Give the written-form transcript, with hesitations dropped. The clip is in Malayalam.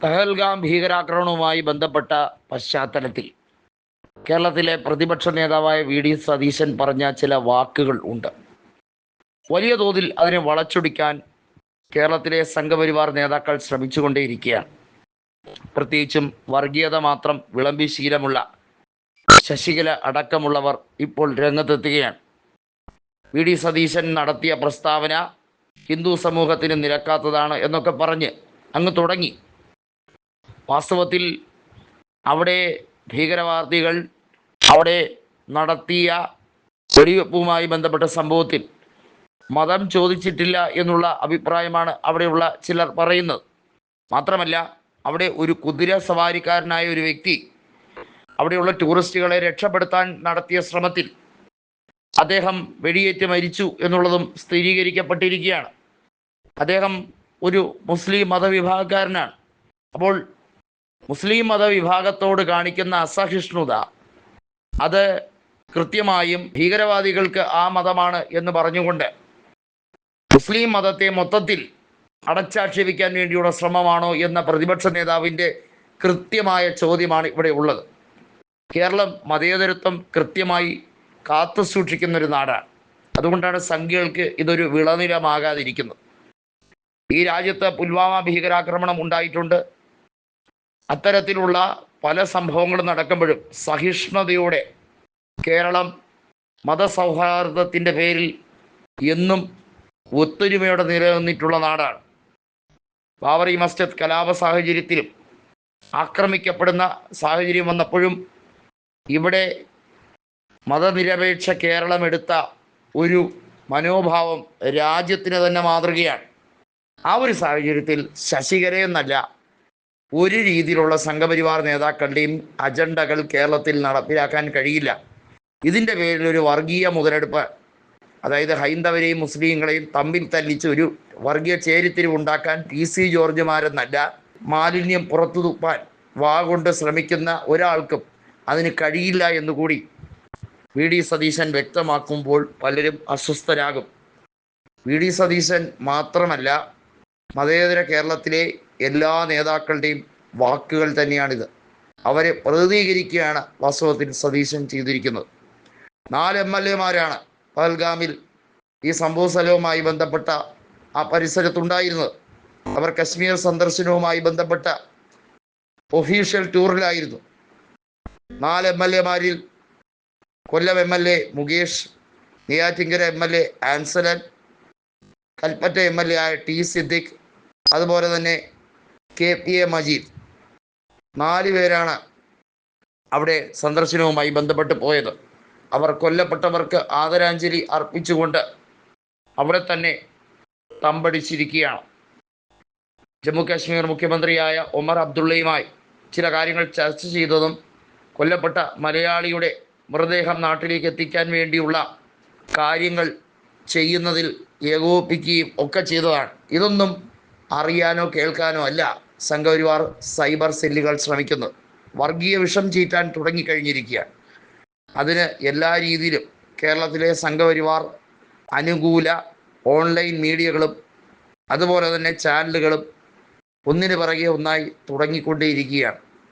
പഹൽഗാം ഭീകരാക്രമണവുമായി ബന്ധപ്പെട്ട പശ്ചാത്തലത്തിൽ കേരളത്തിലെ പ്രതിപക്ഷ നേതാവായ വി.ഡി. സതീശൻ പറഞ്ഞ ചില വാക്കുകൾ ഉണ്ട്. വലിയ തോതിൽ അതിനെ വളച്ചൊടിക്കാൻ കേരളത്തിലെ സംഘപരിവാർ നേതാക്കൾ ശ്രമിച്ചുകൊണ്ടേയിരിക്കുകയാണ്. പ്രത്യേകിച്ചും വർഗീയത മാത്രം വിളമ്പി ശീലമുള്ള ശശികല അടക്കമുള്ളവർ ഇപ്പോൾ രംഗത്തെത്തുകയാണ്. വി.ഡി. സതീശൻ നടത്തിയ പ്രസ്താവന ഹിന്ദു സമൂഹത്തിന് നിരക്കാത്തതാണ് എന്നൊക്കെ പറഞ്ഞ് അങ്ങ് തുടങ്ങി. വാസ്തവത്തിൽ അവിടെ ഭീകരവാദികൾ അവിടെ നടത്തിയ വെടിവെപ്പുമായി ബന്ധപ്പെട്ട സംഭവത്തിൽ മതം ചോദിച്ചിട്ടില്ല എന്നുള്ള അഭിപ്രായമാണ് അവിടെയുള്ള ചിലർ പറയുന്നത്. മാത്രമല്ല, അവിടെ ഒരു കുതിര സവാരിക്കാരനായ ഒരു വ്യക്തി അവിടെയുള്ള ടൂറിസ്റ്റുകളെ രക്ഷപ്പെടുത്താൻ നടത്തിയ ശ്രമത്തിൽ അദ്ദേഹം വെടിയേറ്റ് മരിച്ചു എന്നുള്ളതും സ്ഥിരീകരിക്കപ്പെട്ടിരിക്കുകയാണ്. അദ്ദേഹം ഒരു മുസ്ലിം മതവിഭാഗക്കാരനാണ്. അപ്പോൾ മുസ്ലിം മതവിഭാഗത്തോട് കാണിക്കുന്ന അസഹിഷ്ണുത അത് കൃത്യമായും ഭീകരവാദികൾക്ക് ആ മതമാണ് എന്ന് പറഞ്ഞുകൊണ്ട് മുസ്ലിം മതത്തെ മൊത്തത്തിൽ അടച്ചാക്ഷേപിക്കാൻ വേണ്ടിയുള്ള ശ്രമമാണോ എന്ന പ്രതിപക്ഷ നേതാവിൻ്റെ കൃത്യമായ ചോദ്യമാണ് ഇവിടെ ഉള്ളത്. കേരളം മതേതരത്വം കൃത്യമായി കാത്തു സൂക്ഷിക്കുന്നൊരു നാടാണ്. അതുകൊണ്ടാണ് സംഖ്യകൾക്ക് ഇതൊരു വിളനിലമാകാതിരിക്കുന്നത്. ഈ രാജ്യത്ത് പുൽവാമ ഭീകരാക്രമണം ഉണ്ടായിട്ടുണ്ട്. അത്തരത്തിലുള്ള പല സംഭവങ്ങളും നടക്കുമ്പോഴും സഹിഷ്ണുതയോടെ കേരളം മതസൗഹാർദ്ദത്തിൻ്റെ പേരിൽ എന്നും ഒത്തൊരുമയോടെ നിലനിന്നിട്ടുള്ള നാടാണ്. ബാബറി മസ്ജിദ് കലാപ സാഹചര്യത്തിലും ആക്രമിക്കപ്പെടുന്ന സാഹചര്യം വന്നപ്പോഴും ഇവിടെ മതനിരപേക്ഷ കേരളം എടുത്ത ഒരു മനോഭാവം രാജ്യത്തിന് തന്നെ മാതൃകയാണ്. ആ ഒരു സാഹചര്യത്തിൽ ശശികലയെന്നല്ല ഒരു രീതിയിലുള്ള സംഘപരിവാർ നേതാക്കളുടെയും അജണ്ടകൾ കേരളത്തിൽ നടപ്പിലാക്കാൻ കഴിയില്ല. ഇതിൻ്റെ പേരിൽ ഒരു വർഗീയ മുതലെടുപ്പ്, അതായത് ഹൈന്ദവരെയും മുസ്ലിങ്ങളെയും തമ്മിൽ തല്ലിച്ച് ഒരു വർഗീയ ചേരിത്തിരിവുണ്ടാക്കാൻ PC ജോർജുമാരെന്നല്ല, മാലിന്യം പുറത്തു തുപ്പാൻ കൊണ്ട് ശ്രമിക്കുന്ന ഒരാൾക്കും അതിന് കഴിയില്ല എന്നുകൂടി വി.ഡി. സതീശൻ വ്യക്തമാക്കുമ്പോൾ പലരും അസ്വസ്ഥരാകും. വി.ഡി. സതീശൻ മാത്രമല്ല, മതേതര കേരളത്തിലെ എല്ലാ നേതാക്കളുടെയും വാക്കുകൾ തന്നെയാണിത്. അവരെ പ്രതിനിധീകരിക്കുകയാണ് വാസ്തവത്തിൽ സതീശൻ ചെയ്തിരിക്കുന്നത്. 4 MLA-മാരാണ് പഹൽഗാമിൽ ഈ സംഭവ സ്ഥലവുമായി ബന്ധപ്പെട്ട ആ പരിസരത്തുണ്ടായിരുന്നത്. അവർ കശ്മീർ സന്ദർശനവുമായി ബന്ധപ്പെട്ട ഒഫീഷ്യൽ ടൂറിലായിരുന്നു. 4 MLA-മാരിൽ കൊല്ലം MLA Mukesh, Neyyattinkara MLA Ansalan, Kalpetta MLA ആയ T. സിദ്ദിഖ്, അതുപോലെ തന്നെ KPA മജീദ്, 4 പേരാണ് അവിടെ സന്ദർശനവുമായി ബന്ധപ്പെട്ട് പോയത്. അവർ കൊല്ലപ്പെട്ടവർക്ക് ആദരാഞ്ജലി അർപ്പിച്ചുകൊണ്ട് അവിടെ തന്നെ തമ്പടിച്ചിരിക്കുകയാണ്. ജമ്മു കാശ്മീർ മുഖ്യമന്ത്രിയായ ഒമർ അബ്ദുള്ളയുമായി ചില കാര്യങ്ങൾ ചർച്ച ചെയ്തതും കൊല്ലപ്പെട്ട മലയാളിയുടെ മൃതദേഹം നാട്ടിലേക്ക് എത്തിക്കാൻ വേണ്ടിയുള്ള കാര്യങ്ങൾ ചെയ്യുന്നതിൽ ഏകോപിപ്പിക്കുകയും ഒക്കെ ചെയ്തതാണ്. ഇതൊന്നും അറിയാനോ കേൾക്കാനോ അല്ല സംഘപരിവാർ സൈബർ സെല്ലുകൾ ശ്രമിക്കുന്നത്. വർഗീയ വിഷം ചീറ്റാൻ തുടങ്ങിക്കഴിഞ്ഞിരിക്കുകയാണ്. അതിന് എല്ലാ രീതിയിലും കേരളത്തിലെ സംഘപരിവാർ അനുകൂല ഓൺലൈൻ മീഡിയകളും അതുപോലെ തന്നെ ചാനലുകളും ഒന്നിനു പിറകെ ഒന്നായി തുടങ്ങിക്കൊണ്ടേയിരിക്കുകയാണ്.